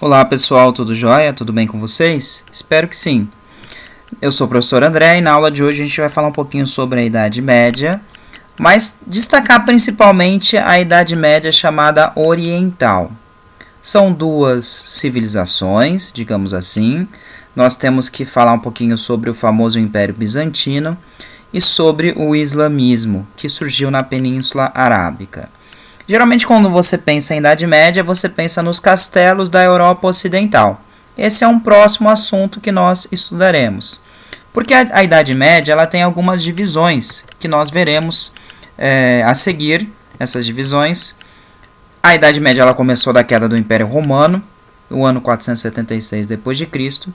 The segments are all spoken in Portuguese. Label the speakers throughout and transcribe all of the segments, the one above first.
Speaker 1: Olá pessoal, tudo jóia? Tudo bem com vocês? Espero que sim. Eu sou o professor André e na aula de hoje a gente vai falar um pouquinho sobre a Idade Média, mas destacar principalmente a Idade Média chamada Oriental. São duas civilizações, digamos assim. Nós temos que falar um pouquinho sobre o famoso Império Bizantino e sobre o islamismo, que surgiu na Península Arábica. Geralmente, quando você pensa em Idade Média, você pensa nos castelos da Europa Ocidental. Esse é um próximo assunto que nós estudaremos. Porque a Idade Média ela tem algumas divisões que nós veremos a seguir, essas divisões. A Idade Média ela começou da queda do Império Romano, no ano 476 d.C.,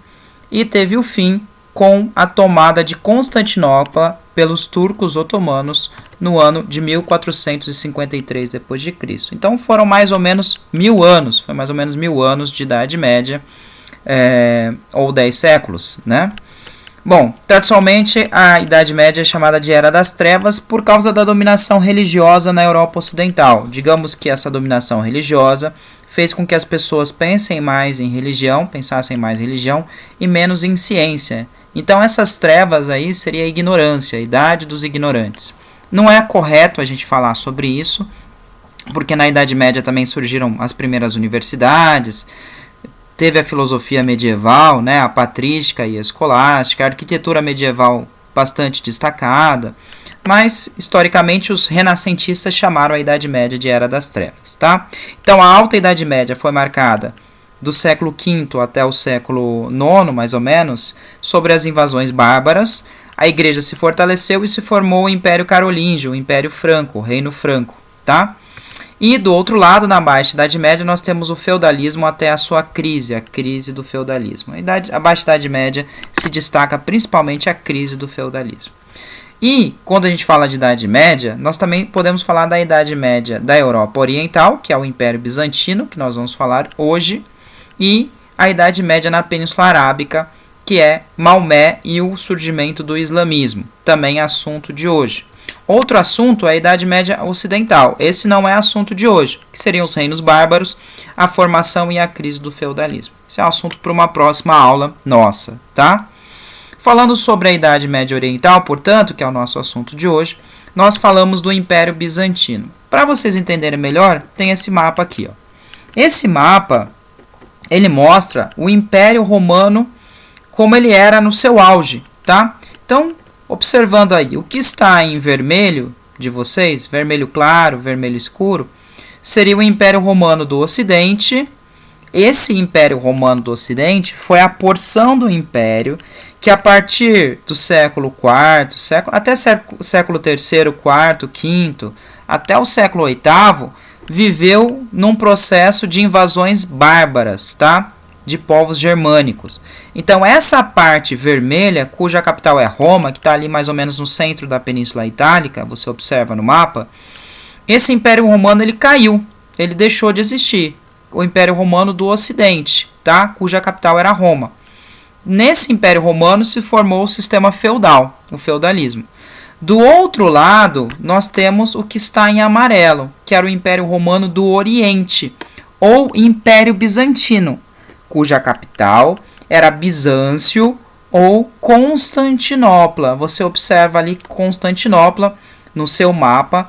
Speaker 1: e teve o fim com a tomada de Constantinopla pelos turcos otomanos no ano de 1453 d.C. Então foram mais ou menos 1000 anos, foi mais ou menos 1000 anos de Idade Média, ou 10 séculos, né? Bom, tradicionalmente a Idade Média é chamada de Era das Trevas por causa da dominação religiosa na Europa Ocidental. Digamos que essa dominação religiosa fez com que as pessoas pensassem mais em religião e menos em ciência. Então essas trevas aí seria a ignorância, a idade dos ignorantes. Não é correto a gente falar sobre isso, porque na Idade Média também surgiram as primeiras universidades, teve a filosofia medieval, né, a patrística e a escolástica, a arquitetura medieval bastante destacada, mas historicamente os renascentistas chamaram a Idade Média de Era das Trevas, tá? Então a Alta Idade Média foi marcada do século V até o século IX, mais ou menos, sobre as invasões bárbaras. A igreja se fortaleceu e se formou o Império Carolíngio, o Império Franco, o Reino Franco, tá? E do outro lado, na Baixa Idade Média, nós temos o feudalismo até a sua crise, a crise do feudalismo. A Baixa Idade Média se destaca principalmente a crise do feudalismo. E quando a gente fala de Idade Média, nós também podemos falar da Idade Média da Europa Oriental, que é o Império Bizantino, que nós vamos falar hoje, e a Idade Média na Península Arábica, que é Maomé e o surgimento do islamismo, também assunto de hoje. Outro assunto é a Idade Média Ocidental. Esse não é assunto de hoje, que seriam os reinos bárbaros, a formação e a crise do feudalismo. Esse é um assunto para uma próxima aula nossa, tá? Falando sobre a Idade Média Oriental, portanto, que é o nosso assunto de hoje, nós falamos do Império Bizantino. Para vocês entenderem melhor, tem esse mapa aqui, ó. Esse mapa, ele mostra o Império Romano como ele era no seu auge, tá? Então, observando aí, o que está em vermelho de vocês, vermelho claro, vermelho escuro, seria o Império Romano do Ocidente. Esse Império Romano do Ocidente foi a porção do Império que a partir do século IV, até século III, IV, V, até o século VIII, viveu num processo de invasões bárbaras, tá? De povos germânicos. Então essa parte vermelha, cuja capital é Roma, que está ali mais ou menos no centro da Península Itálica, você observa no mapa, esse Império Romano ele caiu, ele deixou de existir. O Império Romano do Ocidente, tá? Cuja capital era Roma. Nesse Império Romano se formou o sistema feudal, o feudalismo. Do outro lado, nós temos o que está em amarelo, que era o Império Romano do Oriente, ou Império Bizantino, cuja capital era Bizâncio ou Constantinopla. Você observa ali Constantinopla no seu mapa,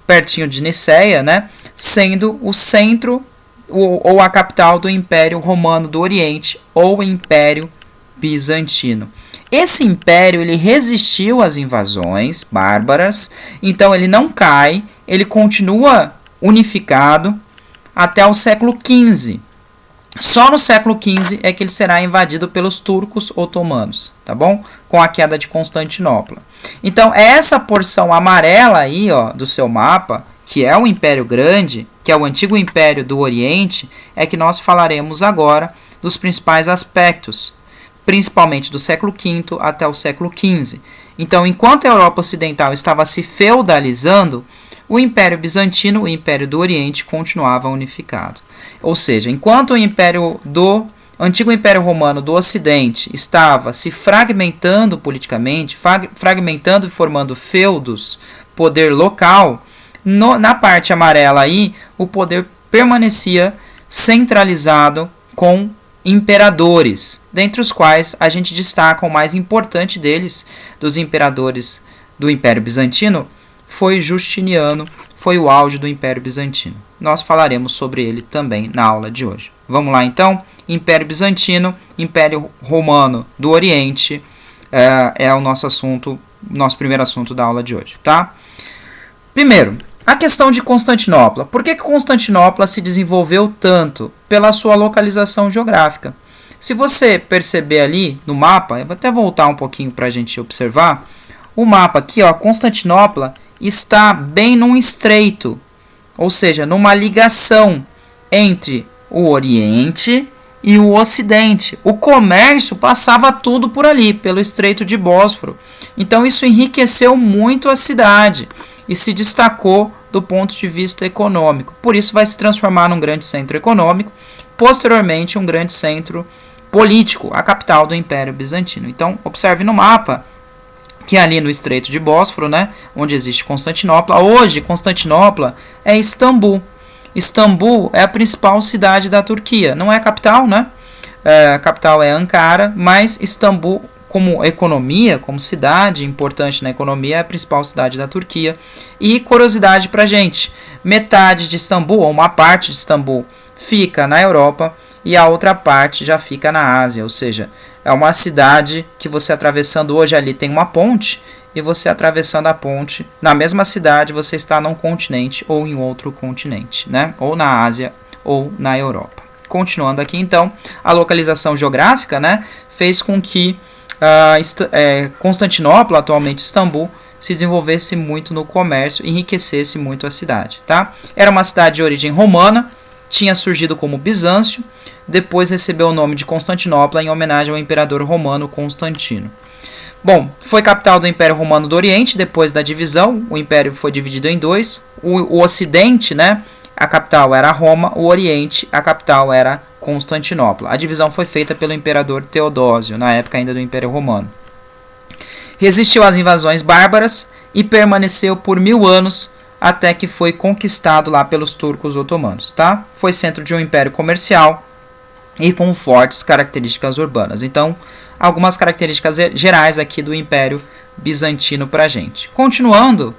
Speaker 1: pertinho de Niceia, né, sendo o centro ou a capital do Império Romano do Oriente ou Império Bizantino. Esse império ele resistiu às invasões bárbaras, então ele não cai, ele continua unificado até o século XV. Só no século XV é que ele será invadido pelos turcos otomanos, tá bom? Com a queda de Constantinopla. Então, essa porção amarela aí, ó, do seu mapa, que é o Império Grande, que é o antigo Império do Oriente, é que nós falaremos agora dos principais aspectos, principalmente do século V até o século XV. Então, enquanto a Europa Ocidental estava se feudalizando, o Império Bizantino, o Império do Oriente, continuava unificado. Ou seja, enquanto o antigo Império Romano do Ocidente estava se fragmentando politicamente, fragmentando e formando feudos, poder local, na parte amarela aí, o poder permanecia centralizado com imperadores, dentre os quais a gente destaca o mais importante deles, dos imperadores do Império Bizantino, foi Justiniano, foi o auge do Império Bizantino. Nós falaremos sobre ele também na aula de hoje. Vamos lá então? Império Bizantino, Império Romano do Oriente, é o nosso assunto, nosso primeiro assunto da aula de hoje, tá? Primeiro, a questão de Constantinopla. Por que Constantinopla se desenvolveu tanto? Pela sua localização geográfica. Se você perceber ali no mapa, eu vou até voltar um pouquinho para a gente observar, o mapa aqui, ó, Constantinopla está bem num estreito, ou seja, numa ligação entre o Oriente e o Ocidente. O comércio passava tudo por ali, pelo Estreito de Bósforo. Então isso enriqueceu muito a cidade e se destacou do ponto de vista econômico. Por isso vai se transformar num grande centro econômico, posteriormente um grande centro político, a capital do Império Bizantino. Então observe no mapa que ali no Estreito de Bósforo, né, onde existe Constantinopla, hoje Constantinopla é Istambul. Istambul é a principal cidade da Turquia. Não é a capital, né? A capital é Ankara, mas Istambul, como economia, como cidade importante na economia, é a principal cidade da Turquia. E curiosidade pra gente, metade de Istambul, ou uma parte de Istambul, fica na Europa e a outra parte já fica na Ásia, ou seja, é uma cidade que você atravessando hoje ali tem uma ponte, e você atravessando a ponte, na mesma cidade, você está num continente ou em outro continente, né? Ou na Ásia ou na Europa. Continuando aqui, então, a localização geográfica, né, fez com que Constantinopla, atualmente Istambul, se desenvolvesse muito no comércio, enriquecesse muito a cidade, tá? Era uma cidade de origem romana, tinha surgido como Bizâncio, depois recebeu o nome de Constantinopla em homenagem ao imperador romano Constantino. Bom, foi capital do Império Romano do Oriente, depois da divisão, o Império foi dividido em dois. O Ocidente, né, a capital era Roma, o Oriente, a capital era Constantinopla. A divisão foi feita pelo Imperador Teodósio, na época ainda do Império Romano. Resistiu às invasões bárbaras e permaneceu por 1000 anos, até que foi conquistado lá pelos turcos otomanos, tá? Foi centro de um império comercial e com fortes características urbanas. Então, algumas características gerais aqui do Império Bizantino para a gente. Continuando,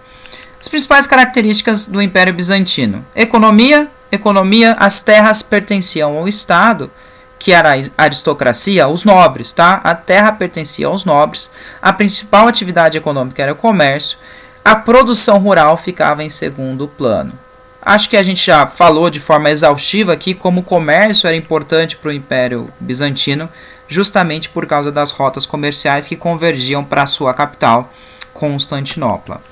Speaker 1: as principais características do Império Bizantino. Economia, as terras pertenciam ao Estado, que era a aristocracia, os nobres, tá? A terra pertencia aos nobres, a principal atividade econômica era o comércio, a produção rural ficava em segundo plano. Acho que a gente já falou de forma exaustiva aqui como o comércio era importante para o Império Bizantino, justamente por causa das rotas comerciais que convergiam para a sua capital, Constantinopla.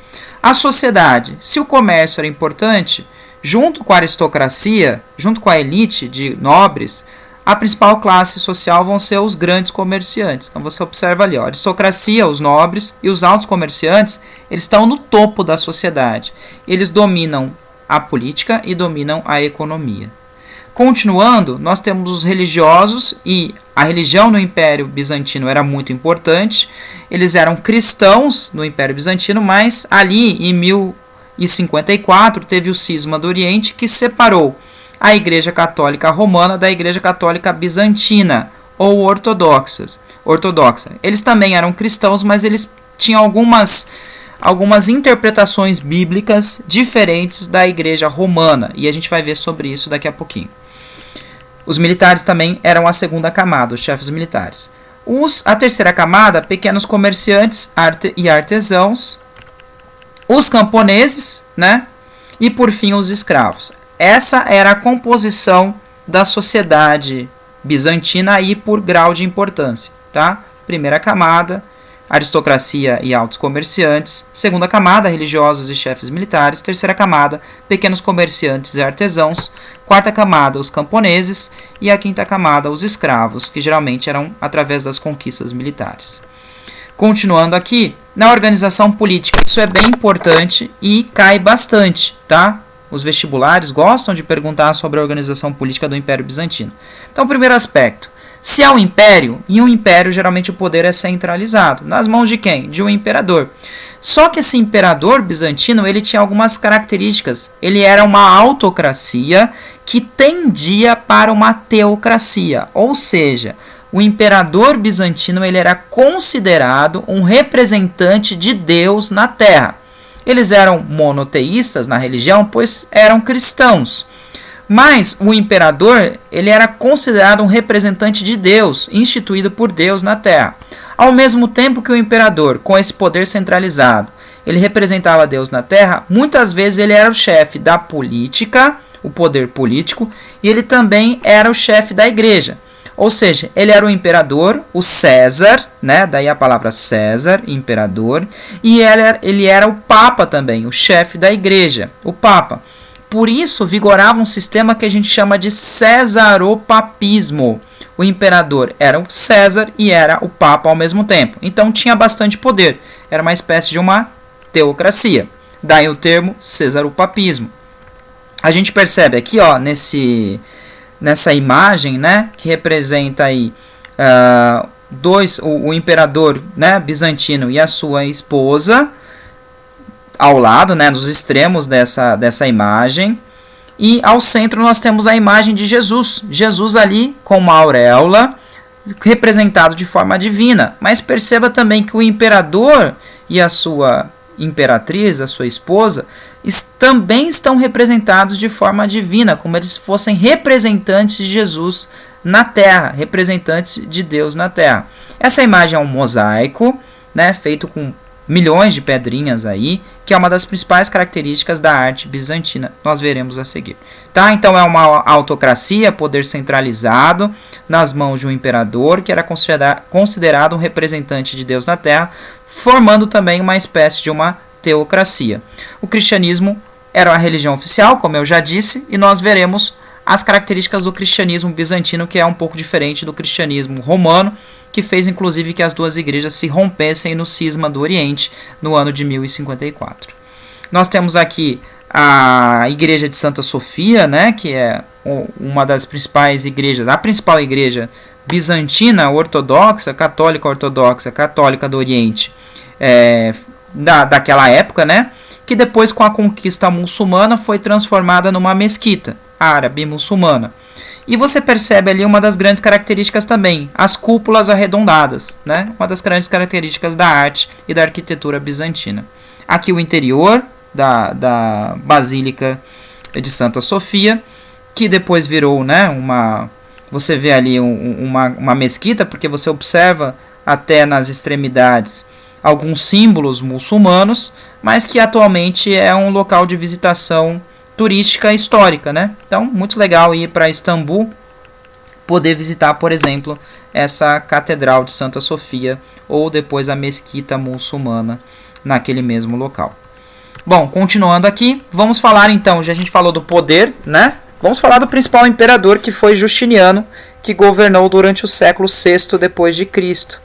Speaker 1: A sociedade, se o comércio era importante, junto com a aristocracia, junto com a elite de nobres, a principal classe social vão ser os grandes comerciantes. Então você observa ali, ó, a aristocracia, os nobres e os altos comerciantes, eles estão no topo da sociedade. Eles dominam a política e dominam a economia. Continuando, nós temos os religiosos, e a religião no Império Bizantino era muito importante. Eles eram cristãos no Império Bizantino, mas ali em 1054 teve o cisma do Oriente, que separou a Igreja Católica Romana da Igreja Católica Bizantina, ou ortodoxa. Eles também eram cristãos, mas eles tinham algumas interpretações bíblicas diferentes da Igreja Romana, e a gente vai ver sobre isso daqui a pouquinho. Os militares também eram a segunda camada, os chefes militares. A terceira camada, pequenos comerciantes e artesãos, os camponeses, né? E por fim os escravos. Essa era a composição da sociedade bizantina aí por grau de importância, tá? Primeira camada, aristocracia e altos comerciantes. Segunda camada, religiosos e chefes militares. Terceira camada, pequenos comerciantes e artesãos. Quarta camada, os camponeses. E a quinta camada, os escravos, que geralmente eram através das conquistas militares. Continuando aqui, na organização política, isso é bem importante e cai bastante, tá? Os vestibulares gostam de perguntar sobre a organização política do Império Bizantino. Então, primeiro aspecto. Se há um império, em um império geralmente o poder é centralizado. Nas mãos de quem? De um imperador. Só que esse imperador bizantino, ele tinha algumas características. Ele era uma autocracia que tendia para uma teocracia, ou seja, o imperador bizantino ele era considerado um representante de Deus na Terra. Eles eram monoteístas na religião, pois eram cristãos. Mas o imperador ele era considerado um representante de Deus, instituído por Deus na Terra. Ao mesmo tempo que o imperador, com esse poder centralizado, ele representava Deus na Terra, muitas vezes ele era o chefe da política, o poder político, e ele também era o chefe da igreja. Ou seja, ele era o imperador, o César, né? Daí a palavra César, imperador, e ele era o Papa também, o chefe da igreja, o Papa. Por isso vigorava um sistema que a gente chama de cesaropapismo. O imperador era o César e era o Papa ao mesmo tempo. Então tinha bastante poder, era uma espécie de uma teocracia. Daí o termo cesaropapismo. A gente percebe aqui, ó, nessa imagem, né, que representa aí o imperador, né, bizantino e a sua esposa ao lado, né, nos extremos dessa imagem, e ao centro nós temos a imagem de Jesus, Jesus ali com uma auréola, representado de forma divina. Mas perceba também que o imperador e a sua imperatriz, a sua esposa, também estão representados de forma divina, como eles fossem representantes de Jesus na Terra, representantes de Deus na Terra. Essa imagem é um mosaico, né, feito com milhões de pedrinhas aí, que é uma das principais características da arte bizantina. Nós veremos a seguir. Tá? Então é uma autocracia, poder centralizado nas mãos de um imperador, que era considerado um representante de Deus na Terra, formando também uma espécie de uma teocracia. O cristianismo era a religião oficial, como eu já disse, e nós veremos as características do cristianismo bizantino, que é um pouco diferente do cristianismo romano, que fez inclusive que as duas igrejas se rompessem no cisma do Oriente no ano de 1054. Nós temos aqui a igreja de Santa Sofia, né, que é uma das principais igrejas, a principal igreja bizantina ortodoxa, católica do Oriente, daquela época, né, que depois com a conquista muçulmana foi transformada numa mesquita árabe muçulmana. E você percebe ali uma das grandes características também, as cúpulas arredondadas, né? Uma das grandes características da arte e da arquitetura bizantina. Aqui o interior da Basílica de Santa Sofia, que depois virou, né, você vê ali uma mesquita, porque você observa até nas extremidades alguns símbolos muçulmanos, mas que atualmente é um local de visitação turística histórica, né? Então, muito legal ir para Istambul, poder visitar, por exemplo, essa Catedral de Santa Sofia ou depois a Mesquita muçulmana naquele mesmo local. Bom, continuando aqui, vamos falar então, já a gente falou do poder, né? Vamos falar do principal imperador, que foi Justiniano, que governou durante o século VI depois de Cristo.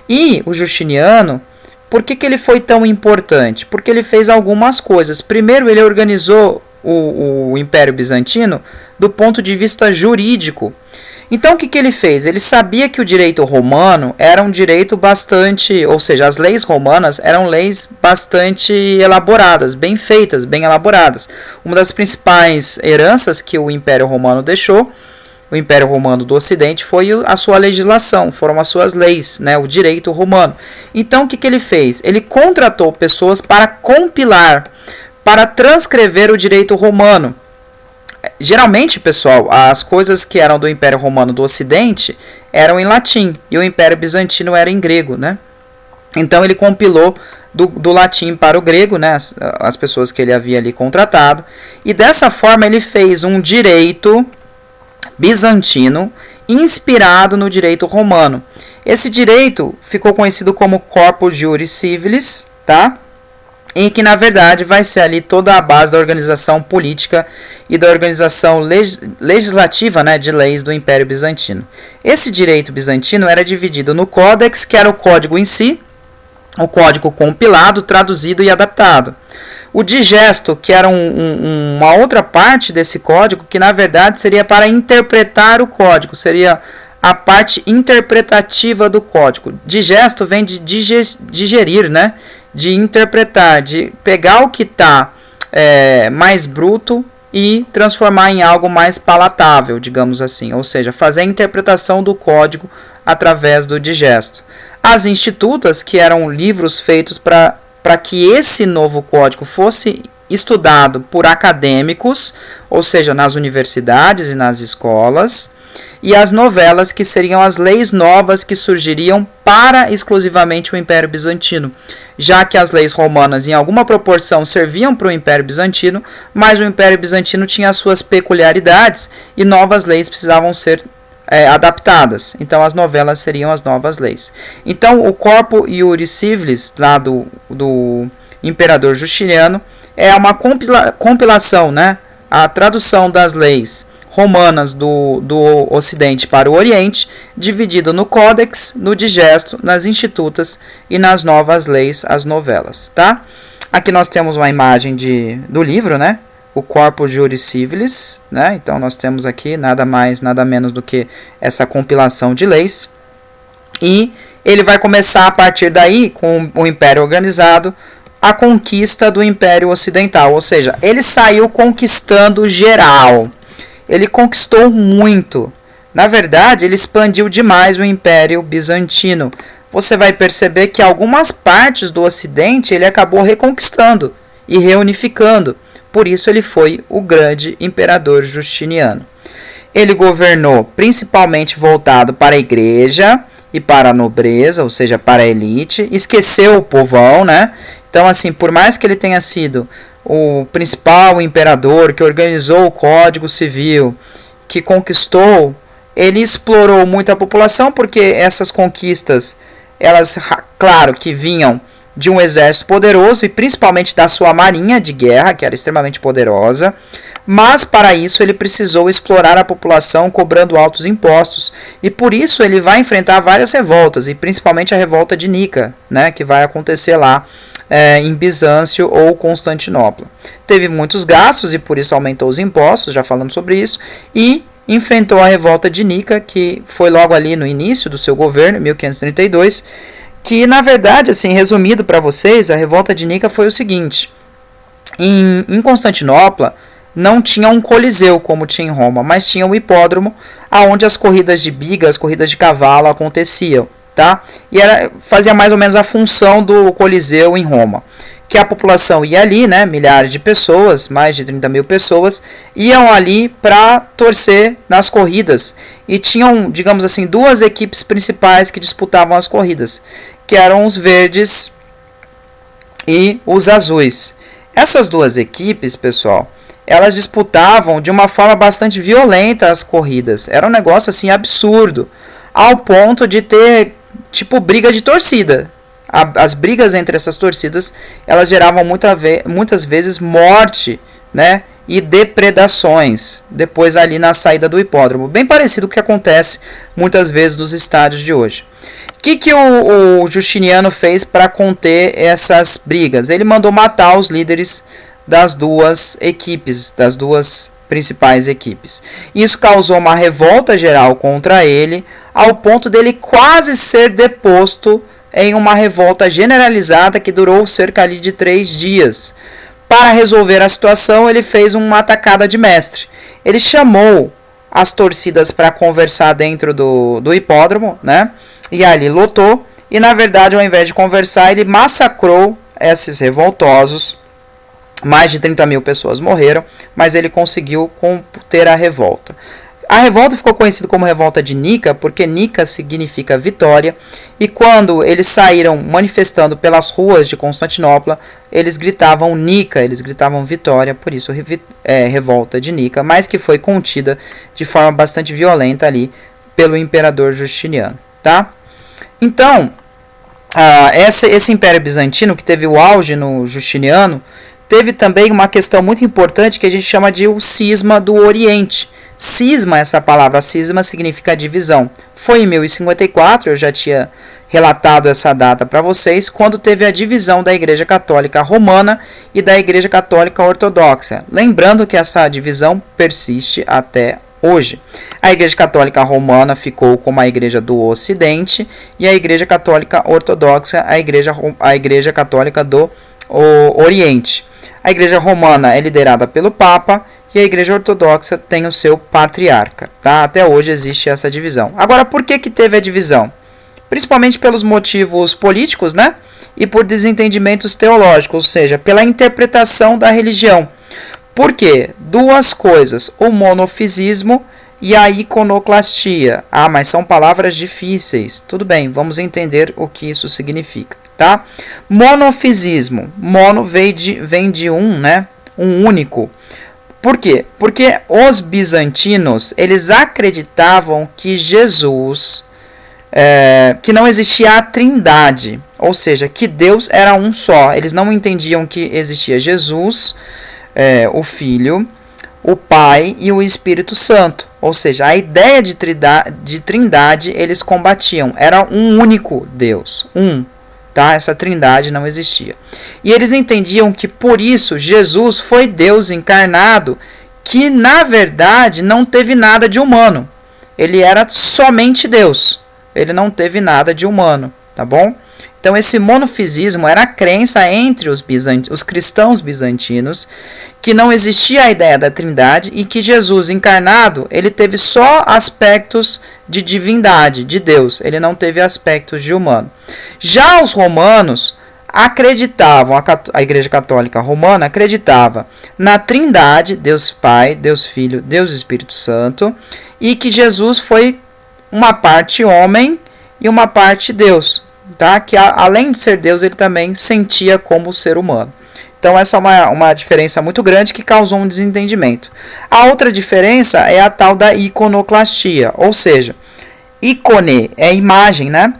Speaker 1: E o Justiniano, por que ele foi tão importante? Porque ele fez algumas coisas. Primeiro, ele organizou o Império Bizantino do ponto de vista jurídico. Então o que ele fez? Ele sabia que o direito romano era um direito bastante, ou seja, as leis romanas eram leis bastante elaboradas, bem feitas, bem elaboradas. Uma das principais heranças que o Império Romano deixou, o Império Romano do Ocidente, foi a sua legislação, foram as suas leis, né, o direito romano. Então o que ele fez? Ele contratou pessoas para compilar, para transcrever o direito romano. Geralmente, pessoal, as coisas que eram do Império Romano do Ocidente eram em latim, e o Império Bizantino era em grego, né? Então ele compilou do latim para o grego, né, as pessoas que ele havia ali contratado, e dessa forma ele fez um direito bizantino inspirado no direito romano. Esse direito ficou conhecido como Corpus Juris Civilis, tá? E que na verdade vai ser ali toda a base da organização política e da organização legislativa, né, de leis do Império Bizantino. Esse direito bizantino era dividido no Códex, que era o código em si, o código compilado, traduzido e adaptado. O digesto, que era uma outra parte desse código, que na verdade seria para interpretar o código, seria a parte interpretativa do código. Digesto vem de digerir, né? de interpretar, de pegar o que está mais bruto e transformar em algo mais palatável, digamos assim, ou seja, fazer a interpretação do código através do digesto. As institutas, que eram livros feitos para que esse novo código fosse estudado por acadêmicos, ou seja, nas universidades e nas escolas, e as novelas, que seriam as leis novas que surgiriam para exclusivamente o Império Bizantino, já que as leis romanas em alguma proporção serviam para o Império Bizantino, mas o Império Bizantino tinha as suas peculiaridades e novas leis precisavam ser adaptadas. Então as novelas seriam as novas leis. Então o Corpo Iuris Civilis, lá do imperador Justiniano, é uma compilação, né? A tradução das leis romanas do Ocidente para o Oriente, dividido no Códex, no Digesto, nas Institutas e nas novas leis, as novelas, tá? Aqui nós temos uma imagem do livro, né? O Corpus Juris Civilis, né? Então nós temos aqui nada mais, nada menos do que essa compilação de leis. E ele vai começar a partir daí, com o Império organizado, a conquista do Império Ocidental, ou seja, ele saiu conquistando geral. Ele conquistou muito. Na verdade, ele expandiu demais o Império Bizantino. Você vai perceber que algumas partes do Ocidente ele acabou reconquistando e reunificando. Por isso ele foi o grande imperador Justiniano. Ele governou principalmente voltado para a igreja e para a nobreza, ou seja, para a elite. Esqueceu o povão, né? Então, assim, por mais que ele tenha sido o principal imperador que organizou o Código Civil, que conquistou, ele explorou muito a população, porque essas conquistas, elas, claro, que vinham de um exército poderoso e principalmente da sua marinha de guerra, que era extremamente poderosa, mas para isso ele precisou explorar a população cobrando altos impostos, e por isso ele vai enfrentar várias revoltas, e principalmente a revolta de Nica, né, que vai acontecer lá em Bizâncio ou Constantinopla. Teve muitos gastos e por isso aumentou os impostos, já falamos sobre isso, e enfrentou a revolta de Nica, que foi logo ali no início do seu governo, 1532, que na verdade, assim, resumido para vocês, a revolta de Nica foi o seguinte: em Constantinopla não tinha um coliseu como tinha em Roma, mas tinha um hipódromo aonde as corridas de biga, as corridas de cavalo aconteciam, tá? E fazia mais ou menos a função do coliseu em Roma, que a população ia ali, né, milhares de pessoas, mais de 30 mil pessoas, iam ali para torcer nas corridas, e tinham, digamos assim, duas equipes principais que disputavam as corridas, que eram os verdes e os azuis. Essas duas equipes, pessoal, elas disputavam de uma forma bastante violenta as corridas. Era um negócio assim absurdo, ao ponto de ter tipo briga de torcida. As brigas entre essas torcidas, elas geravam muitas vezes morte, né, e depredações depois ali na saída do hipódromo, bem parecido com o que acontece muitas vezes nos estádios de hoje. O que o Justiniano fez para conter essas brigas? Ele mandou matar os líderes das duas equipes, das duas principais equipes. Isso causou uma revolta geral contra ele, ao ponto dele quase ser deposto em uma revolta generalizada que durou cerca de 3 dias. Para resolver a situação, ele fez uma atacada de mestre. Ele chamou as torcidas para conversar dentro do hipódromo, né? E ali lotou. E na verdade, ao invés de conversar, ele massacrou esses revoltosos. Mais de 30 mil pessoas morreram, mas ele conseguiu conter a revolta. A revolta ficou conhecida como Revolta de Nica, porque Nica significa vitória, e quando eles saíram manifestando pelas ruas de Constantinopla, eles gritavam Nica, eles gritavam vitória, por isso Revolta de Nica, mas que foi contida de forma bastante violenta ali pelo imperador Justiniano, tá? Então, esse Império Bizantino, que teve o auge no Justiniano, teve também uma questão muito importante que a gente chama de o cisma do Oriente. Cisma, essa palavra cisma significa divisão. Foi em 1054, eu já tinha relatado essa data para vocês, quando teve a divisão da Igreja Católica Romana e da Igreja Católica Ortodoxa. Lembrando que essa divisão persiste até hoje. A Igreja Católica Romana ficou como a Igreja do Ocidente e a Igreja Católica Ortodoxa, a Igreja Católica do Oriente. A Igreja Romana é liderada pelo Papa e a Igreja Ortodoxa tem o seu patriarca. Tá? Até hoje existe essa divisão. Agora, por que teve a divisão? Principalmente pelos motivos políticos, né? E por desentendimentos teológicos, ou seja, pela interpretação da religião. Por quê? Duas coisas, o monofisismo e a iconoclastia. Ah, mas são palavras difíceis. Tudo bem, vamos entender o que isso significa, tá? Monofisismo. Mono vem de um, né? Um único. Por quê? Porque os bizantinos, eles acreditavam que Jesus, que não existia a trindade, ou seja, que Deus era um só. Eles não entendiam que existia Jesus, o Filho, o Pai e o Espírito Santo. Ou seja, a ideia de trindade eles combatiam. Era um único Deus, tá? Essa trindade não existia. E eles entendiam que por isso Jesus foi Deus encarnado, que na verdade não teve nada de humano. Ele era somente Deus. Ele não teve nada de humano, tá bom? Então esse monofisismo era a crença entre os cristãos bizantinos que não existia a ideia da trindade e que Jesus encarnado, ele teve só aspectos de divindade, de Deus, ele não teve aspectos de humano. Já os romanos acreditavam, a Igreja Católica Romana acreditava na trindade, Deus Pai, Deus Filho, Deus Espírito Santo, e que Jesus foi uma parte homem e uma parte Deus, tá? Que além de ser Deus, ele também sentia como ser humano. Então essa é uma diferença muito grande que causou um desentendimento. A outra diferença é a tal da iconoclastia, ou seja, ícone é imagem, né?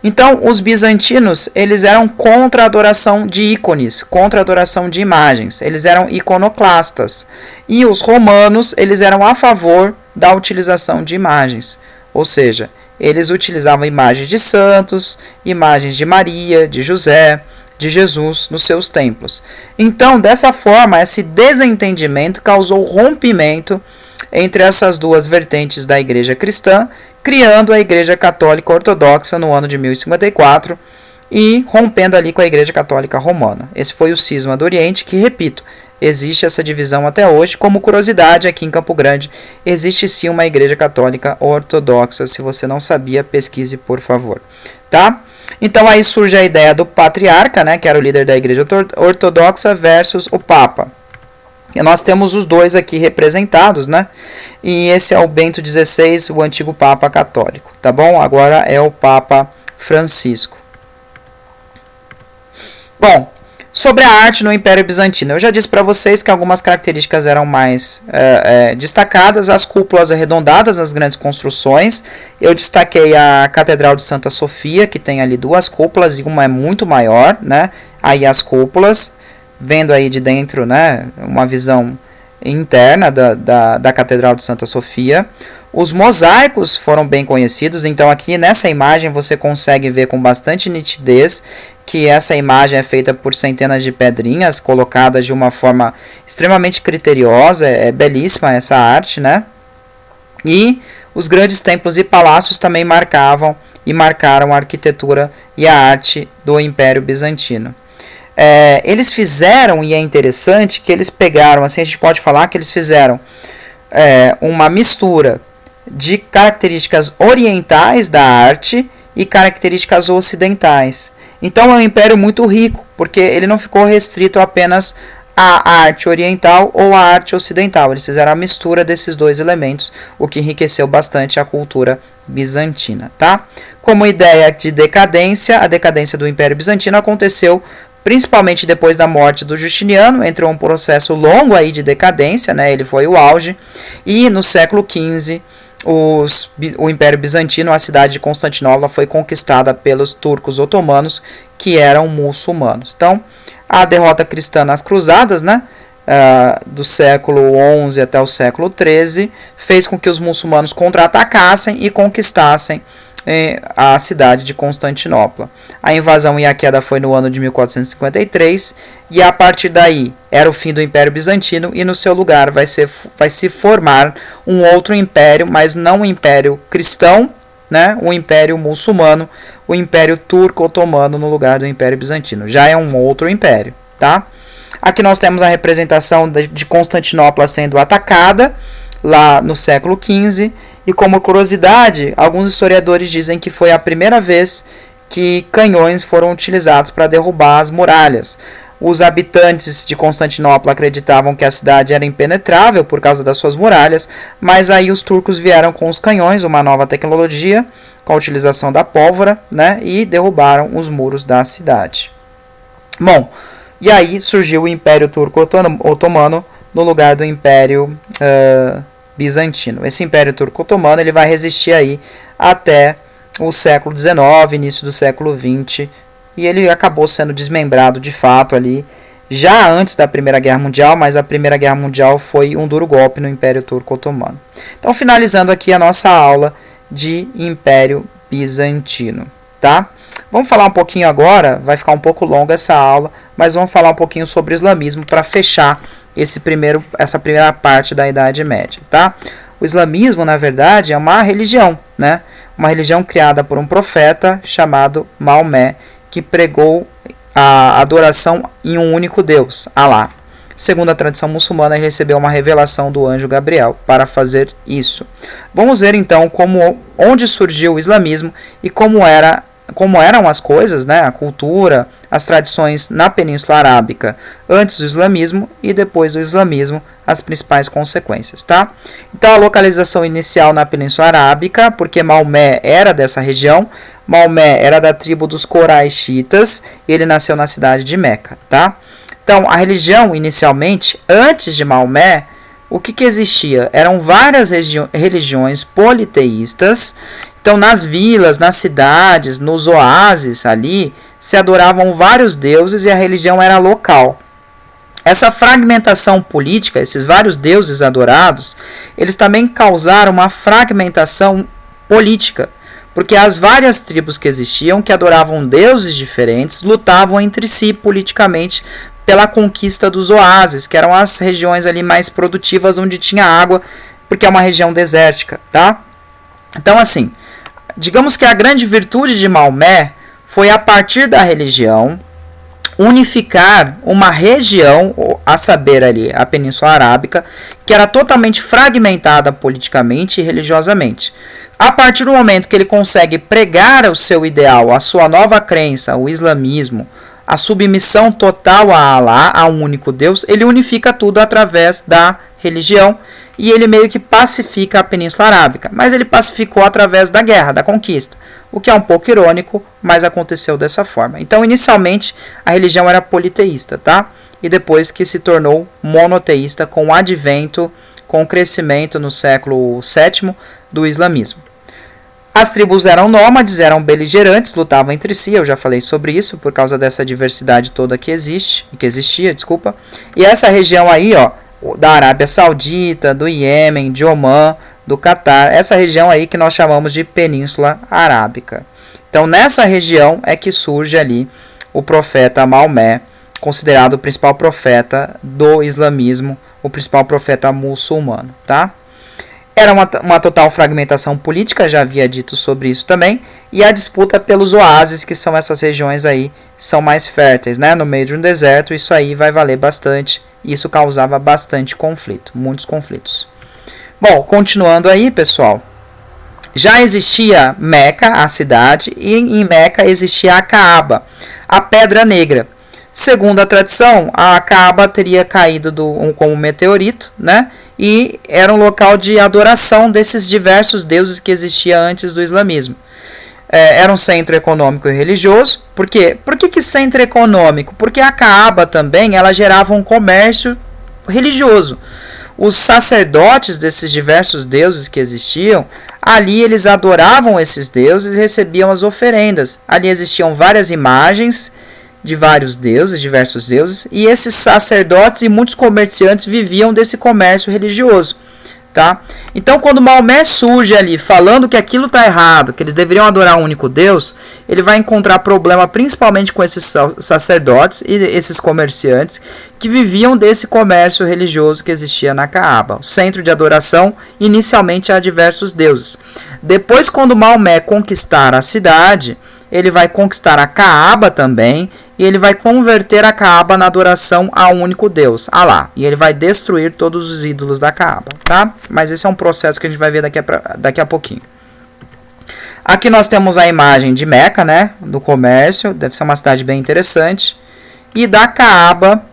Speaker 1: Então os bizantinos, eles eram contra a adoração de ícones, contra a adoração de imagens, eles eram iconoclastas. E os romanos, eles eram a favor da utilização de imagens, ou seja, eles utilizavam imagens de santos, imagens de Maria, de José, de Jesus nos seus templos. Então, dessa forma, esse desentendimento causou rompimento entre essas duas vertentes da igreja cristã, criando a Igreja Católica Ortodoxa no ano de 1054 e rompendo ali com a Igreja Católica Romana. Esse foi o cisma do Oriente, que, repito, existe essa divisão até hoje. Como curiosidade, aqui em Campo Grande existe sim uma Igreja Católica Ortodoxa. Se você não sabia, pesquise, por favor. Tá? Então aí surge a ideia do patriarca, né, que era o líder da Igreja Ortodoxa, versus o Papa. E nós temos os dois aqui representados, né? E esse é o Bento XVI, o antigo Papa Católico. Tá bom? Agora é o Papa Francisco. Bom, sobre a arte no Império Bizantino, eu já disse para vocês que algumas características eram mais destacadas, as cúpulas arredondadas nas grandes construções. Eu destaquei a Catedral de Santa Sofia, que tem ali duas cúpulas, e uma é muito maior, né? Aí as cúpulas, vendo aí de dentro, né, uma visão interna da Catedral de Santa Sofia. Os mosaicos foram bem conhecidos, então aqui nessa imagem você consegue ver com bastante nitidez que essa imagem é feita por centenas de pedrinhas colocadas de uma forma extremamente criteriosa. É belíssima essa arte, né? E os grandes templos e palácios também marcaram a arquitetura e a arte do Império Bizantino. Eles fizeram, e é interessante que eles pegaram, assim a gente pode falar que eles fizeram uma mistura de características orientais da arte e características ocidentais. Então é um império muito rico, porque ele não ficou restrito apenas à arte oriental ou à arte ocidental. Eles fizeram a mistura desses dois elementos, o que enriqueceu bastante a cultura bizantina. Tá? Como ideia de decadência, a decadência do Império Bizantino aconteceu principalmente depois da morte do Justiniano. Entrou um processo longo aí de decadência, né? Ele foi o auge, e no século XV o Império Bizantino, a cidade de Constantinopla, foi conquistada pelos turcos otomanos, que eram muçulmanos. Então, a derrota cristã nas cruzadas, né, do século XI até o século XIII, fez com que os muçulmanos contra-atacassem e conquistassem a cidade de Constantinopla. A invasão e a queda foi no ano de 1453 e a partir daí era o fim do Império Bizantino e no seu lugar vai se formar um outro império, mas não um império cristão, né? Um império muçulmano, o Império Turco-Otomano no lugar do Império Bizantino. Já é um outro império, tá? Aqui nós temos a representação de Constantinopla sendo atacada lá no século XV. E como curiosidade, alguns historiadores dizem que foi a primeira vez que canhões foram utilizados para derrubar as muralhas. Os habitantes de Constantinopla acreditavam que a cidade era impenetrável por causa das suas muralhas, mas aí os turcos vieram com os canhões, uma nova tecnologia, com a utilização da pólvora, né, e derrubaram os muros da cidade. Bom, e aí surgiu o Império Turco-Otomano no lugar do Império Bizantino. Esse Império Turco-Otomano ele vai resistir aí até o século XIX, início do século XX, e ele acabou sendo desmembrado de fato ali já antes da Primeira Guerra Mundial, mas a Primeira Guerra Mundial foi um duro golpe no Império Turco-Otomano. Então, finalizando aqui a nossa aula de Império Bizantino, tá? Vamos falar um pouquinho agora, vai ficar um pouco longa essa aula, mas vamos falar um pouquinho sobre o islamismo para fechar essa primeira parte da Idade Média, tá? O islamismo, na verdade, é uma religião, né? Uma religião criada por um profeta chamado Maomé, que pregou a adoração em um único Deus, Alá. Segundo a tradição muçulmana, ele recebeu uma revelação do anjo Gabriel para fazer isso. Vamos ver então onde surgiu o islamismo e como eram as coisas, né, a cultura, as tradições na Península Arábica antes do islamismo e depois do islamismo, as principais consequências, tá? Então a localização inicial na Península Arábica, porque Maomé era dessa região, Maomé era da tribo dos Coraixitas e ele nasceu na cidade de Meca, tá? Então a religião inicialmente, antes de Maomé, o que existia? Eram várias religiões politeístas. Então, nas vilas, nas cidades, nos oásis ali, se adoravam vários deuses e a religião era local. Essa fragmentação política, esses vários deuses adorados, eles também causaram uma fragmentação política, porque as várias tribos que existiam, que adoravam deuses diferentes, lutavam entre si politicamente pela conquista dos oásis, que eram as regiões ali mais produtivas onde tinha água, porque é uma região desértica, tá? Então, assim, digamos que a grande virtude de Maomé foi, a partir da religião, unificar uma região, a saber ali, a Península Arábica, que era totalmente fragmentada politicamente e religiosamente. A partir do momento que ele consegue pregar o seu ideal, a sua nova crença, o islamismo, a submissão total a Alá, a um único Deus, ele unifica tudo através da religião e ele meio que pacifica a Península Arábica. Mas ele pacificou através da guerra, da conquista, o que é um pouco irônico, mas aconteceu dessa forma. Então, inicialmente, a religião era politeísta, tá? E depois que se tornou monoteísta com o advento, com o crescimento no século VII do islamismo. As tribos eram nômades, eram beligerantes, lutavam entre si, eu já falei sobre isso, por causa dessa diversidade toda que existia. E essa região aí, ó, da Arábia Saudita, do Iêmen, de Omã, do Catar, essa região aí que nós chamamos de Península Arábica. Então, nessa região é que surge ali o profeta Maomé, considerado o principal profeta do islamismo, o principal profeta muçulmano, tá? Era uma total fragmentação política, já havia dito sobre isso também, e a disputa pelos oásis, que são essas regiões aí, são mais férteis, né? No meio de um deserto, isso aí vai valer bastante, e isso causava bastante conflito, muitos conflitos. Bom, continuando aí, pessoal, já existia Meca, a cidade, e em Meca existia a Caaba, a Pedra Negra. Segundo a tradição, a Caaba teria caído como um meteorito, né? E era um local de adoração desses diversos deuses que existia antes do islamismo. Era um centro econômico e religioso. Por quê? Por que centro econômico? Porque a Caaba também ela gerava um comércio religioso. Os sacerdotes desses diversos deuses que existiam, ali eles adoravam esses deuses e recebiam as oferendas. Ali existiam várias imagens de vários deuses, diversos deuses, e esses sacerdotes e muitos comerciantes viviam desse comércio religioso. Tá? Então, quando Maomé surge ali falando que aquilo está errado, que eles deveriam adorar um único Deus, ele vai encontrar problema principalmente com esses sacerdotes e esses comerciantes que viviam desse comércio religioso que existia na Caaba, o centro de adoração inicialmente a diversos deuses. Depois, quando Maomé conquistar a cidade, ele vai conquistar a Caaba também, e ele vai converter a Caaba na adoração a um único Deus, Alá. E ele vai destruir todos os ídolos da Caaba, tá? Mas esse é um processo que a gente vai ver daqui a pouquinho. Aqui nós temos a imagem de Meca, né? Do comércio, deve ser uma cidade bem interessante. E da Caaba,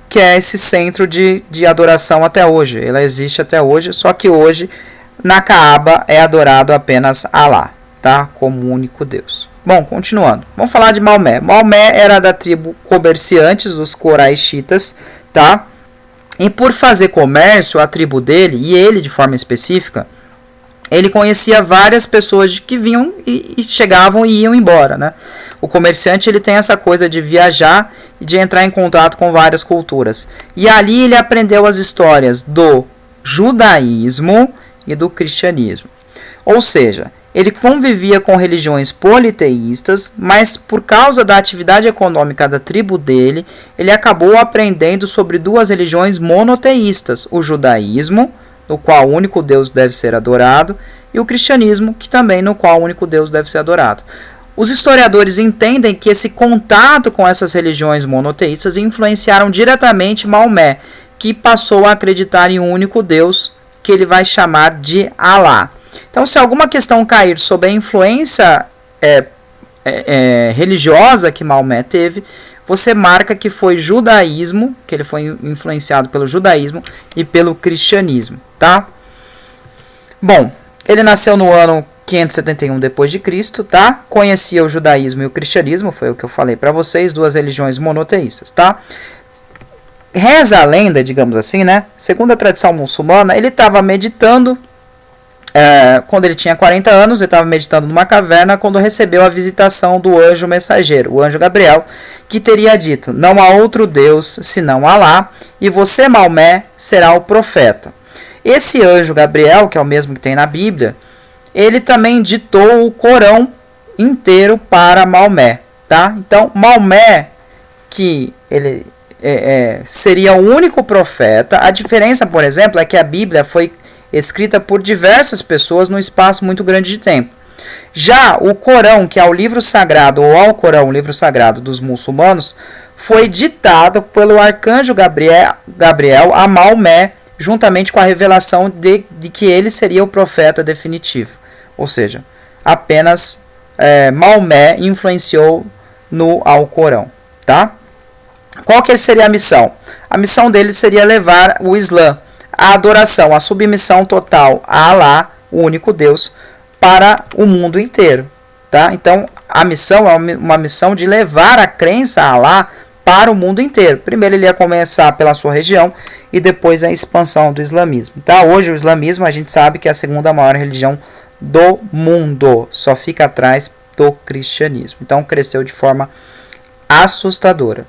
Speaker 1: que é esse centro de adoração até hoje. Ela existe até hoje, só que hoje na Caaba é adorado apenas Alá, tá? Como único Deus. Bom, continuando. Vamos falar de Maomé. Maomé era da tribo comerciantes, dos Coraixitas, tá? E por fazer comércio, a tribo dele, e ele de forma específica, ele conhecia várias pessoas que vinham e chegavam e iam embora, né? O comerciante, ele tem essa coisa de viajar e de entrar em contato com várias culturas. E ali ele aprendeu as histórias do judaísmo e do cristianismo. Ou seja, ele convivia com religiões politeístas, mas por causa da atividade econômica da tribo dele, ele acabou aprendendo sobre duas religiões monoteístas, o judaísmo, no qual o único Deus deve ser adorado, e o cristianismo, que também no qual o único Deus deve ser adorado. Os historiadores entendem que esse contato com essas religiões monoteístas influenciaram diretamente Maomé, que passou a acreditar em um único Deus, que ele vai chamar de Alá. Então, se alguma questão cair sob a influência religiosa que Maomé teve, você marca que foi judaísmo, que ele foi influenciado pelo judaísmo e pelo cristianismo, tá? Bom, ele nasceu no ano 571 d.C., tá? Conhecia o judaísmo e o cristianismo, foi o que eu falei para vocês, duas religiões monoteístas, tá? Reza a lenda, digamos assim, né? Segundo a tradição muçulmana, ele estava meditando. Quando ele tinha 40 anos, ele estava meditando numa caverna quando recebeu a visitação do anjo mensageiro, o anjo Gabriel, que teria dito: não há outro Deus senão Alá, e você, Maomé, será o profeta. Esse anjo Gabriel, que é o mesmo que tem na Bíblia, ele também ditou o Corão inteiro para Maomé, tá? Então, Maomé, que ele seria o único profeta. A diferença, por exemplo, é que a Bíblia foi escrita por diversas pessoas num espaço muito grande de tempo. Já o Corão, que é o livro sagrado, ou Alcorão, o livro sagrado dos muçulmanos, foi ditado pelo arcanjo Gabriel a Maomé, juntamente com a revelação de que ele seria o profeta definitivo. Ou seja, apenas Maomé influenciou no Alcorão, tá? Qual que seria a missão? A missão dele seria levar o Islã, a adoração, a submissão total a Alá, o único Deus, para o mundo inteiro, tá? Então, a missão é uma missão de levar a crença a Alá para o mundo inteiro. Primeiro ele ia começar pela sua região e depois a expansão do islamismo, tá? Hoje o islamismo a gente sabe que é a segunda maior religião do mundo, só fica atrás do cristianismo. Então, cresceu de forma assustadora.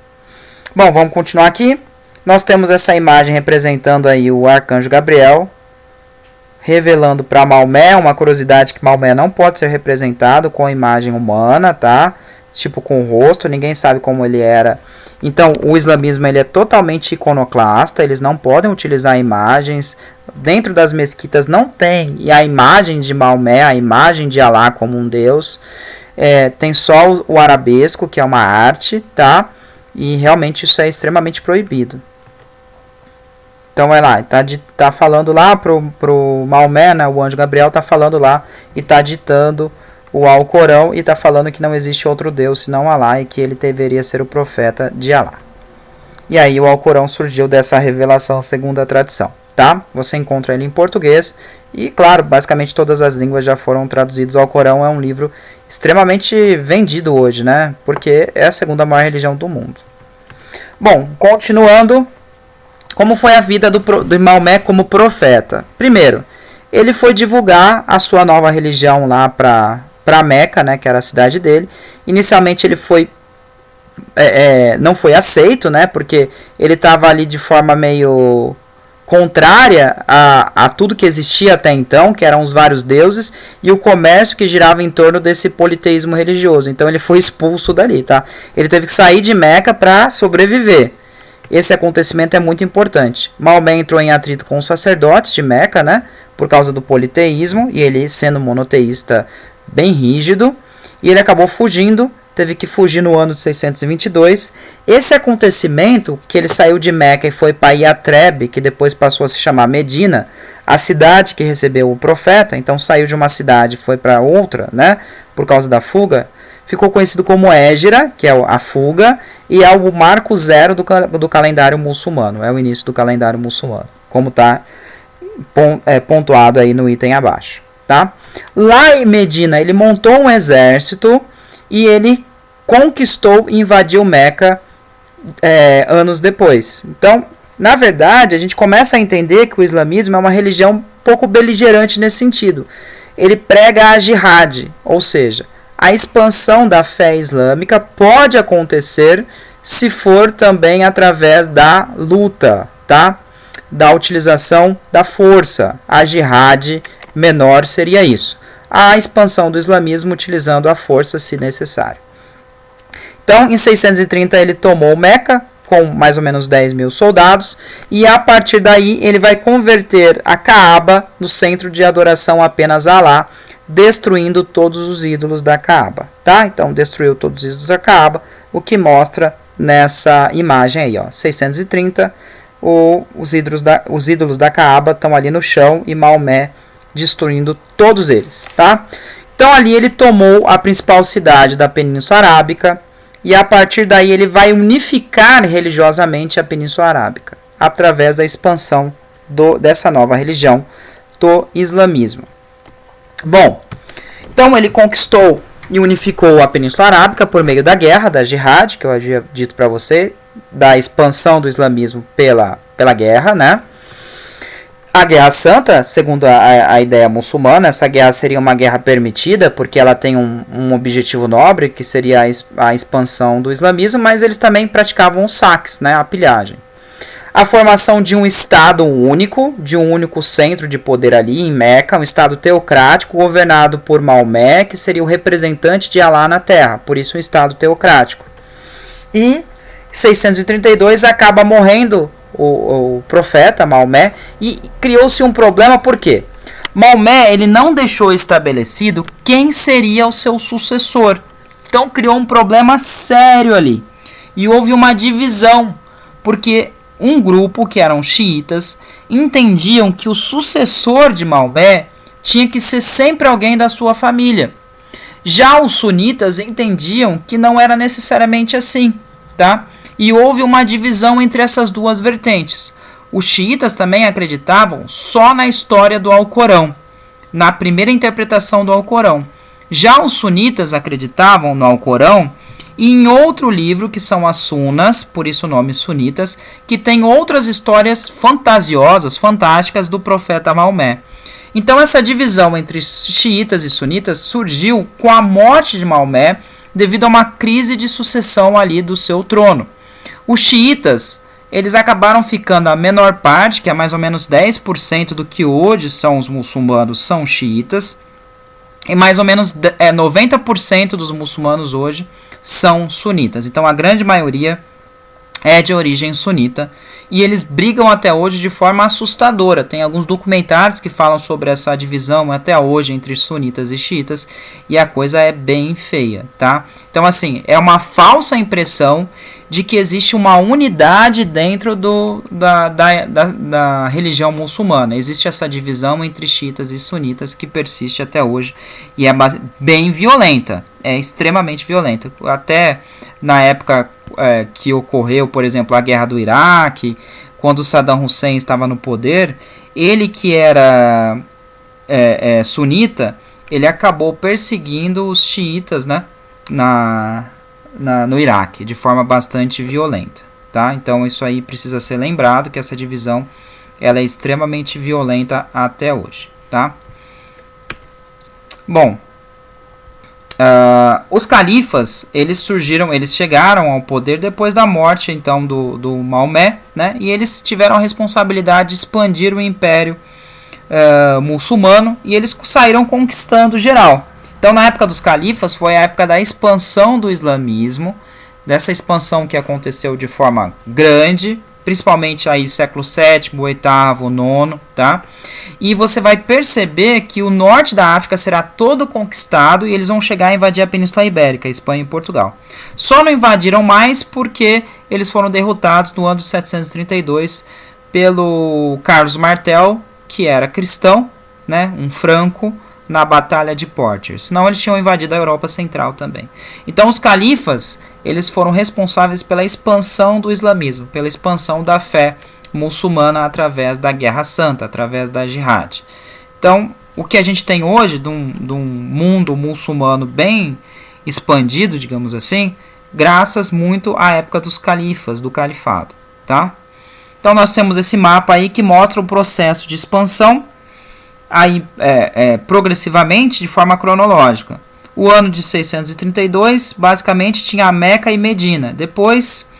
Speaker 1: Bom, vamos continuar aqui. Nós temos essa imagem representando aí o arcanjo Gabriel, revelando para Maomé uma curiosidade, que Maomé não pode ser representado com imagem humana, tá? Tipo com o rosto, ninguém sabe como ele era. Então, o islamismo ele é totalmente iconoclasta, eles não podem utilizar imagens. Dentro das mesquitas não tem a imagem de Maomé, a imagem de Alá como um deus. Tem só o arabesco, que é uma arte, tá? E realmente isso é extremamente proibido. Então vai lá, tá falando lá pro Maomé, né, o anjo Gabriel tá falando lá e tá ditando o Alcorão e tá falando que não existe outro Deus senão Alá e que ele deveria ser o profeta de Alá. E aí o Alcorão surgiu dessa revelação segundo a tradição, tá? Você encontra ele em português e, claro, basicamente todas as línguas já foram traduzidas. O Alcorão é um livro extremamente vendido hoje, né? Porque é a segunda maior religião do mundo. Bom, continuando, como foi a vida do Maomé como profeta? Primeiro, ele foi divulgar a sua nova religião lá para Meca, né, que era a cidade dele. Inicialmente ele não foi aceito, né, porque ele estava ali de forma meio contrária a tudo que existia até então, que eram os vários deuses, e o comércio que girava em torno desse politeísmo religioso. Então ele foi expulso dali, tá? Ele teve que sair de Meca para sobreviver. Esse acontecimento é muito importante. Maomé entrou em atrito com os sacerdotes de Meca, né? Por causa do politeísmo, e ele sendo monoteísta bem rígido, e ele acabou fugindo, teve que fugir no ano de 622. Esse acontecimento, que ele saiu de Meca e foi para Yatreb, que depois passou a se chamar Medina, a cidade que recebeu o profeta, então saiu de uma cidade e foi para outra, né, por causa da fuga, ficou conhecido como Égira, que é a fuga, e é o marco zero do calendário muçulmano, é o início do calendário muçulmano, como está pontuado aí no item abaixo. Tá? Lá em Medina ele montou um exército e ele conquistou e invadiu Meca anos depois. Então, na verdade, a gente começa a entender que o islamismo é uma religião um pouco beligerante nesse sentido. Ele prega a jihad, ou seja, a expansão da fé islâmica pode acontecer se for também através da luta, tá? Da utilização da força. A jihad menor seria isso. A expansão do islamismo utilizando a força se necessário. Então, em 630 ele tomou Meca com mais ou menos 10 mil soldados e a partir daí ele vai converter a Kaaba no centro de adoração apenas a Alá, destruindo todos os ídolos da Kaaba. Tá? Então, destruiu todos os ídolos da Kaaba, o que mostra nessa imagem aí, ó, 630, os ídolos da Kaaba estão ali no chão e Maomé destruindo todos eles, tá? Então ali ele tomou a principal cidade da Península Arábica e a partir daí ele vai unificar religiosamente a Península Arábica através da expansão dessa nova religião do islamismo. Bom, então ele conquistou e unificou a Península Arábica por meio da guerra, da jihad, que eu havia dito para você, da expansão do islamismo pela guerra, né? A Guerra Santa, segundo a ideia muçulmana, essa guerra seria uma guerra permitida, porque ela tem um objetivo nobre, que seria a expansão do islamismo, mas eles também praticavam os saques, né, a pilhagem. A formação de um Estado único, de um único centro de poder ali em Meca, um Estado teocrático governado por Maomé, que seria o representante de Alá na Terra, por isso um Estado teocrático. E em 632 acaba morrendo o profeta Maomé e criou-se um problema. Por quê? Maomé ele não deixou estabelecido quem seria o seu sucessor. Então criou um problema sério ali. E houve uma divisão, porque um grupo, que eram xiitas, entendiam que o sucessor de Maomé tinha que ser sempre alguém da sua família. Já os sunitas entendiam que não era necessariamente assim, tá? E houve uma divisão entre essas duas vertentes. Os xiitas também acreditavam só na história do Alcorão, na primeira interpretação do Alcorão. Já os sunitas acreditavam no Alcorão e em outro livro, que são as Sunas, por isso o nome sunitas, que tem outras histórias fantasiosas, fantásticas do profeta Maomé. Então essa divisão entre xiitas e sunitas surgiu com a morte de Maomé devido a uma crise de sucessão ali do seu trono. Os xiitas, eles acabaram ficando a menor parte, que é mais ou menos 10% do que hoje são os muçulmanos, são xiitas. E mais ou menos 90% dos muçulmanos hoje são sunitas. Então a grande maioria é de origem sunita. E eles brigam até hoje de forma assustadora. Tem alguns documentários que falam sobre essa divisão até hoje entre sunitas e xiitas. E a coisa é bem feia, tá? Então assim, é uma falsa impressão de que existe uma unidade dentro da religião muçulmana. Existe essa divisão entre xiitas e sunitas que persiste até hoje e é bem violenta, é extremamente violenta. Até na época que ocorreu, por exemplo, a guerra do Iraque, quando Saddam Hussein estava no poder, ele que era sunita, ele acabou perseguindo os xiitas, né, no Iraque, de forma bastante violenta, tá? Então isso aí precisa ser lembrado, que essa divisão ela é extremamente violenta até hoje, tá? Bom, Os califas, eles chegaram ao poder depois da morte então do Maomé, né? E eles tiveram a responsabilidade de expandir o império muçulmano, e eles saíram conquistando geral. Então, na época dos califas, foi a época da expansão do islamismo, dessa expansão que aconteceu de forma grande, principalmente aí século VII, VIII, IX, tá? E você vai perceber que o norte da África será todo conquistado e eles vão chegar a invadir a Península Ibérica, Espanha e Portugal. Só não invadiram mais porque eles foram derrotados no ano de 732 pelo Carlos Martel, que era cristão, né, um franco, na Batalha de Poitiers. Senão eles tinham invadido a Europa Central também. Então os califas, eles foram responsáveis pela expansão do islamismo, pela expansão da fé muçulmana através da Guerra Santa, através da Jihad. Então, o que a gente tem hoje de um mundo muçulmano bem expandido, digamos assim, graças muito à época dos califas, do califado, tá? Então nós temos esse mapa aí que mostra o processo de expansão aí, progressivamente, de forma cronológica. O ano de 632, basicamente, tinha a Meca e Medina. Depois,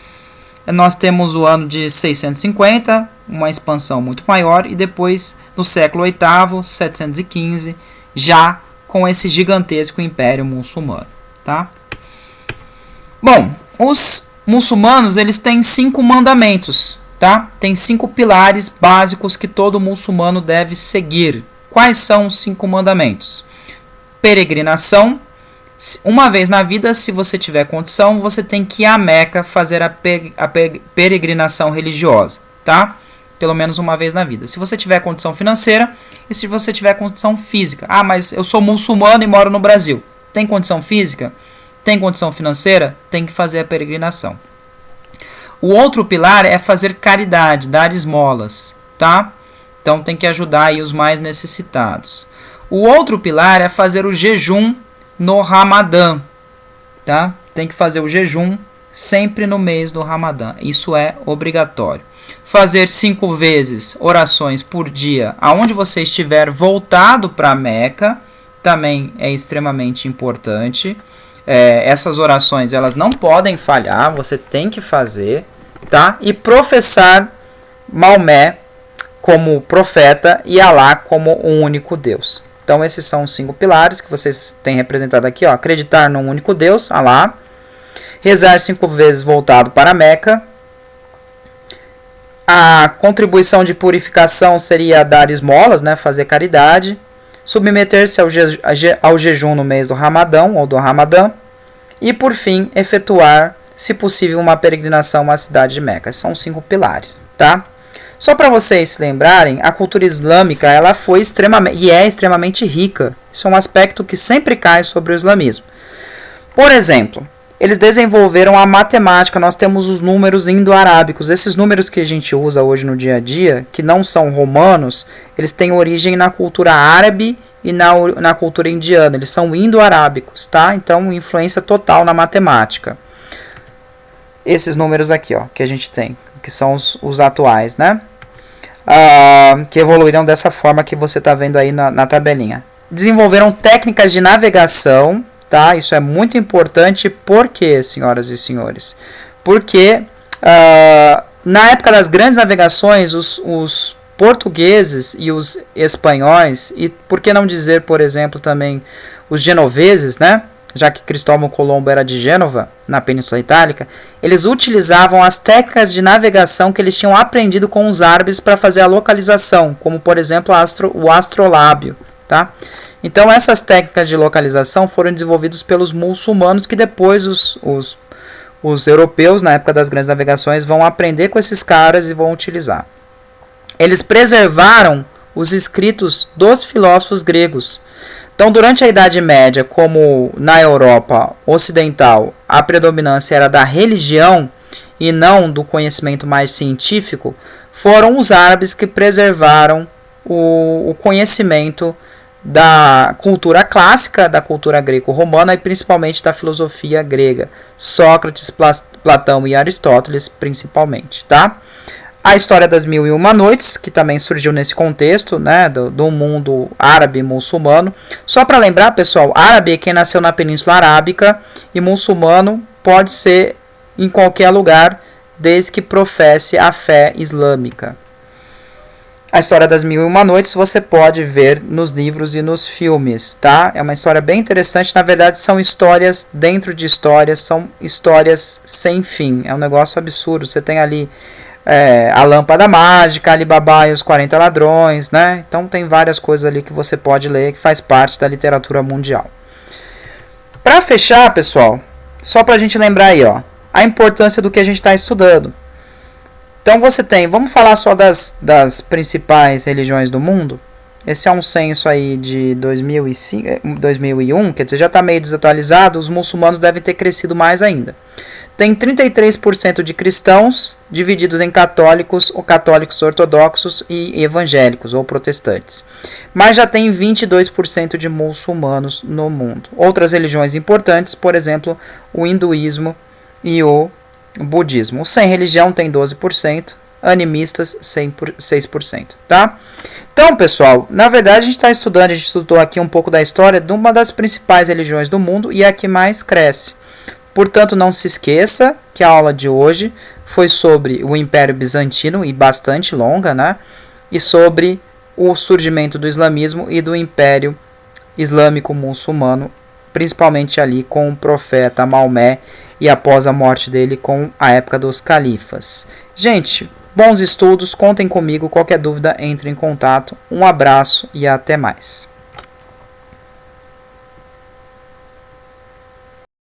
Speaker 1: nós temos o ano de 650, uma expansão muito maior. E depois, no século VIII, 715, já com esse gigantesco império muçulmano. Tá? Bom, os muçulmanos, eles têm 5 mandamentos. Tá? Tem 5 pilares básicos que todo muçulmano deve seguir. Quais são os 5 mandamentos? Peregrinação. Uma vez na vida, se você tiver condição, você tem que ir a Meca fazer a peregrinação religiosa, tá? Pelo menos uma vez na vida. Se você tiver condição financeira e se você tiver condição física. Ah, mas eu sou muçulmano e moro no Brasil. Tem condição física? Tem condição financeira? Tem que fazer a peregrinação. O outro pilar é fazer caridade, dar esmolas, tá? Então tem que ajudar aí os mais necessitados. O outro pilar é fazer o jejum no Ramadã, tá? Tem que fazer o jejum sempre no mês do Ramadã. Isso é obrigatório. Fazer 5 vezes orações por dia, aonde você estiver voltado para Meca, também é extremamente importante. Essas orações, elas não podem falhar, você tem que fazer, tá? E professar Maomé como profeta e Alá como o único Deus. Então esses são os 5 pilares que vocês têm representado aqui, ó. Acreditar num único Deus, Alá. Rezar 5 vezes voltado para Meca. A contribuição de purificação seria dar esmolas, né? Fazer caridade. Submeter-se ao jejum no mês do Ramadão ou do Ramadã. E por fim, efetuar, se possível, uma peregrinação à cidade de Meca. São 5 pilares, tá? Só para vocês se lembrarem, a cultura islâmica ela foi extremamente rica. Isso é um aspecto que sempre cai sobre o islamismo. Por exemplo, eles desenvolveram a matemática. Nós temos os números indo-arábicos. Esses números que a gente usa hoje no dia a dia, que não são romanos, eles têm origem na cultura árabe e na cultura indiana. Eles são indo-arábicos, tá? Então, influência total na matemática. Esses números aqui, ó, que a gente tem, que são os atuais, né? Que evoluíram dessa forma que você está vendo aí na tabelinha. Desenvolveram técnicas de navegação, tá? Isso é muito importante. Por quê, senhoras e senhores? Porque na época das grandes navegações, os portugueses e os espanhóis, e por que não dizer, por exemplo, também os genoveses, né? Já que Cristóvão Colombo era de Gênova, na Península Itálica, eles utilizavam as técnicas de navegação que eles tinham aprendido com os árabes para fazer a localização, como, por exemplo, o astrolábio. Tá? Então, essas técnicas de localização foram desenvolvidas pelos muçulmanos, que depois os europeus, na época das grandes navegações, vão aprender com esses caras e vão utilizar. Eles preservaram os escritos dos filósofos gregos. Então, durante a Idade Média, como na Europa Ocidental, a predominância era da religião e não do conhecimento mais científico, foram os árabes que preservaram o conhecimento da cultura clássica, da cultura greco-romana e principalmente da filosofia grega. Sócrates, Platão e Aristóteles, principalmente. Tá? A História das Mil e Uma Noites, que também surgiu nesse contexto, né, do mundo árabe muçulmano. Só para lembrar, pessoal, árabe é quem nasceu na Península Arábica e muçulmano pode ser em qualquer lugar, desde que professe a fé islâmica. A História das Mil e Uma Noites você pode ver nos livros e nos filmes, tá? É uma história bem interessante. Na verdade, são histórias dentro de histórias, são histórias sem fim. É um negócio absurdo. Você tem ali a Lâmpada Mágica, Ali Babá e os 40 Ladrões, né? Então tem várias coisas ali que você pode ler que faz parte da literatura mundial. Para fechar, pessoal, só para a gente lembrar aí, ó, a importância do que a gente está estudando. Então você tem, vamos falar só das principais religiões do mundo. Esse é um censo aí de 2001, quer dizer, já está meio desatualizado, os muçulmanos devem ter crescido mais ainda. Tem 33% de cristãos, divididos em católicos ou católicos ortodoxos e evangélicos ou protestantes. Mas já tem 22% de muçulmanos no mundo. Outras religiões importantes, por exemplo, o hinduísmo e o budismo. O sem religião tem 12%, animistas 6%, tá? Então, pessoal, na verdade a gente está estudando, a gente estudou aqui um pouco da história de uma das principais religiões do mundo e a que mais cresce. Portanto, não se esqueça que a aula de hoje foi sobre o Império Bizantino, e bastante longa, né? E sobre o surgimento do islamismo e do Império Islâmico Muçulmano, principalmente ali com o profeta Maomé e após a morte dele com a época dos califas. Gente, bons estudos, contem comigo, qualquer dúvida entre em contato. Um abraço e até mais.